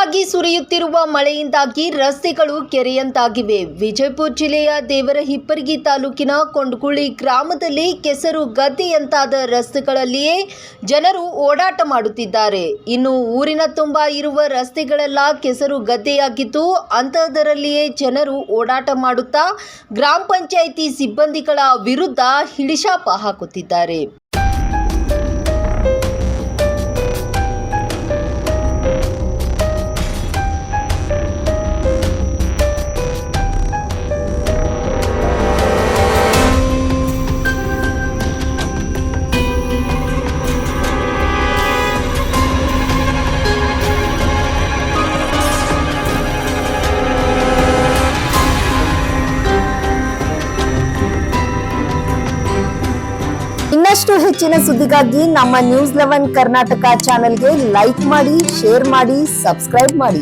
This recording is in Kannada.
ನಿರಂತರವಾಗಿ ಸುರಿಯುತ್ತಿರುವ ಮಳೆಯಿಂದಾಗಿ ರಸ್ತೆಗಳು ಕೆರೆಯಂತಾಗಿವೆ. ವಿಜಯಪುರ ಜಿಲ್ಲೆಯ ದೇವರಹಿಪ್ಪರಗಿ ತಾಲೂಕಿನ ಕೊಂಡಗುಳಿ ಗ್ರಾಮದಲ್ಲಿ ಕೆಸರು ಗದ್ದೆಯಂತಾದ ರಸ್ತೆಗಳಲ್ಲಿಯೇ ಜನರು ಓಡಾಟ ಮಾಡುತ್ತಿದ್ದಾರೆ. ಇನ್ನು ಊರಿನ ತುಂಬ ಇರುವ ರಸ್ತೆಗಳೆಲ್ಲ ಕೆಸರು ಗದ್ದೆಯಾಗಿದ್ದು ಅಂಥದ್ದರಲ್ಲಿಯೇ ಜನರು ಓಡಾಟ ಮಾಡುತ್ತಾ ಗ್ರಾಮ ಪಂಚಾಯಿತಿ ಸಿಬ್ಬಂದಿಗಳ ವಿರುದ್ಧ ಹಿಡಿಶಾಪ ಹಾಕುತ್ತಿದ್ದಾರೆ. ಇನ್ನಷ್ಟು ಹೆಚ್ಚಿನ ಸುದ್ದಿಗಾಗಿ ನಮ್ಮ ನ್ಯೂಸ್ 11 ಕರ್ನಾಟಕ ಚಾನೆಲ್ಗೆ ಲೈಕ್ ಮಾಡಿ, ಶೇರ್ ಮಾಡಿ, ಸಬ್ಸ್ಕ್ರೈಬ್ ಮಾಡಿ.